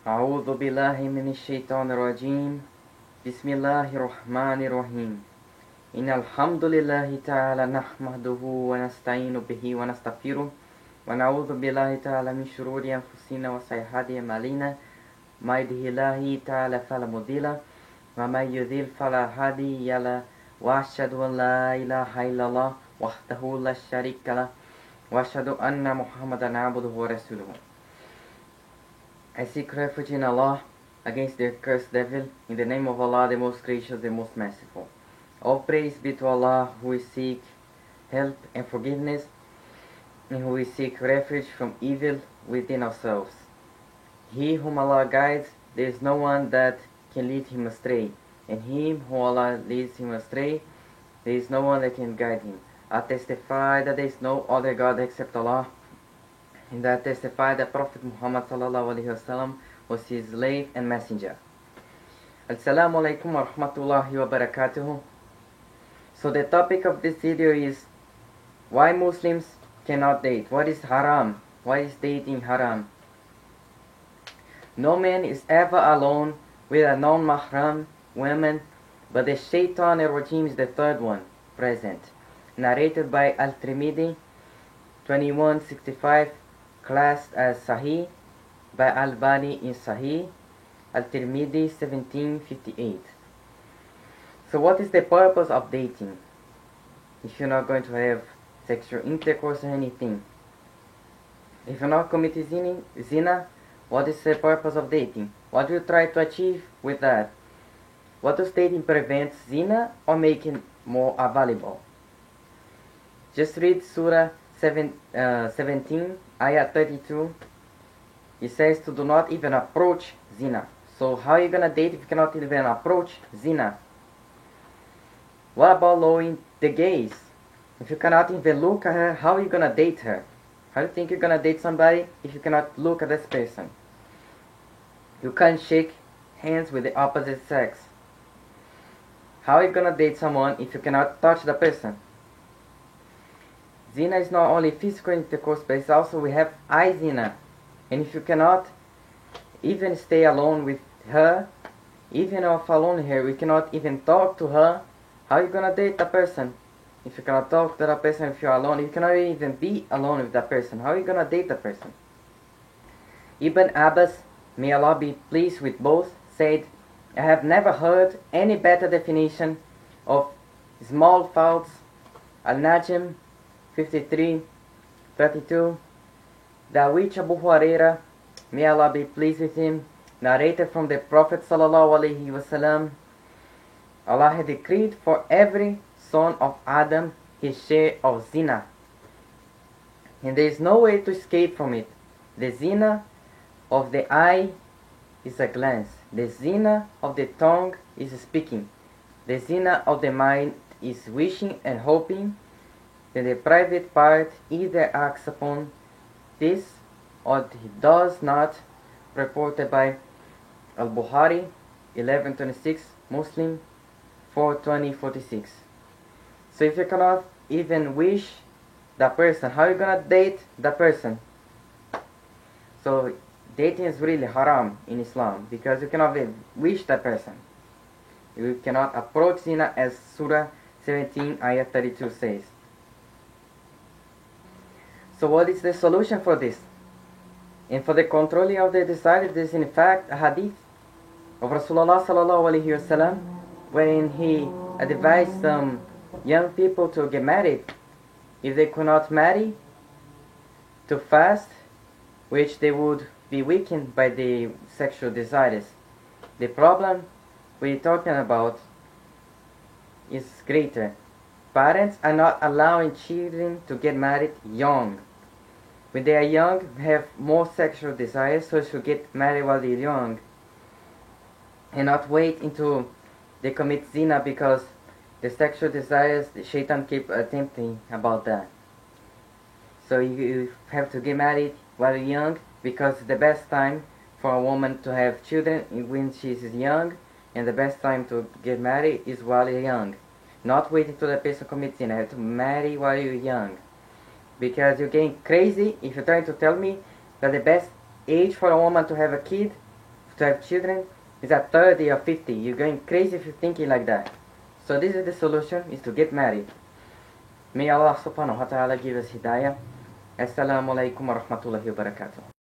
أعوذ بالله من الشيطان الرجيم بسم الله الرحمن الرحيم إن الحمد لله تعالى نحمده ونستعين به ونستغفره ونعوذ بالله تعالى من شرور أنفسنا وسيئات أعمالنا ما يهده الله تعالى فلا مضل له ومن يضلل فلا هادي له وأشهد أن لا إله إلا الله وحده لا شريك له وأشهد أن محمدا عبده ورسوله. I seek refuge in Allah against the accursed devil, in the name of Allah, the most gracious, the most merciful. All praise be to Allah, who we seek help and forgiveness, and who we seek refuge from evil within ourselves. He whom Allah guides, there is no one that can lead him astray, and him whom Allah leads him astray, there is no one that can guide him. I testify that there is no other God except Allah, and I testify that Prophet Muhammad sallallahu alaihi wasallam was his slave and messenger. Assalamu alaikum wa rahmatullahi wa barakatuhu. So the topic of this video is why Muslims cannot date. What is haram? Why is dating haram? No man is ever alone with a non-mahram woman, but the shaitan al-rajim is the third one present. Narrated by Al-Tirmidhi 2165, classed as Sahih by Al-Bani in Sahih, Al-Tirmidhi 1758. So what is the purpose of dating if you're not going to have sexual intercourse or anything? If you're not committing zina, what is the purpose of dating? What do you try to achieve with that? What does dating prevent, zina or make it more available? Just read Surah 17, Ayah 32. It says to do not even approach zina. So how are you going to date if you cannot even approach zina? What about lowering the gaze? If you cannot even look at her, how are you going to date her? How do you think you're going to date somebody if you cannot look at this person? You can't shake hands with the opposite sex. How are you going to date someone if you cannot touch the person? Zina is not only physical intercourse, but it's also we have eye zina. And if you cannot even stay alone with her, even if alone here, we cannot even talk to her, how are you going to date that person? If you cannot talk to that person, if you're alone, you cannot even be alone with that person, how are you going to date that person? Ibn Abbas, may Allah be pleased with both, said, I have never heard any better definition of small faults. Al-Najm 53:32, that which Abu Huraira, may Allah be pleased with him, narrated from the Prophet sallallahu alaihi wasallam, Allah had decreed for every son of Adam his share of zina, and there is no way to escape from it. The zina of the eye is a glance. The zina of the tongue is speaking. The zina of the mind is wishing and hoping. Then the private part either acts upon this or he does not. Reported by Al-Bukhari 1126, Muslim 42046. So if you cannot even wish that person, how are you gonna date that person? So dating is really haram in Islam because you cannot even wish that person. You cannot approach zina, as Surah 17 Ayah 32 says. So what is the solution for this? And for the controlling of the desire, there is in fact a hadith of Rasulullah sallallahu alaihi wasallam wherein he advised some young people to get married. If they could not marry, to fast, which they would be weakened by the sexual desires. The problem we're talking about is greater. Parents are not allowing children to get married young. When they are young, they have more sexual desires, so they should get married while they're young. And not wait until they commit zina, because the sexual desires, the shaitan keep tempting about that. So you have to get married while you're young, because the best time for a woman to have children is when she's young, and the best time to get married is while you're young. Not waiting till the person commits zina. You have to marry while you're young. Because you're getting crazy if you're trying to tell me that the best age for a woman to have a kid to have children is at 30 or 50. You're going crazy if you're thinking like that. So this is the solution, is to get married. May Allah subhanahu wa ta'ala give us hidayah. Assalamu alaikum wa rahmatullahi wa barakatuh.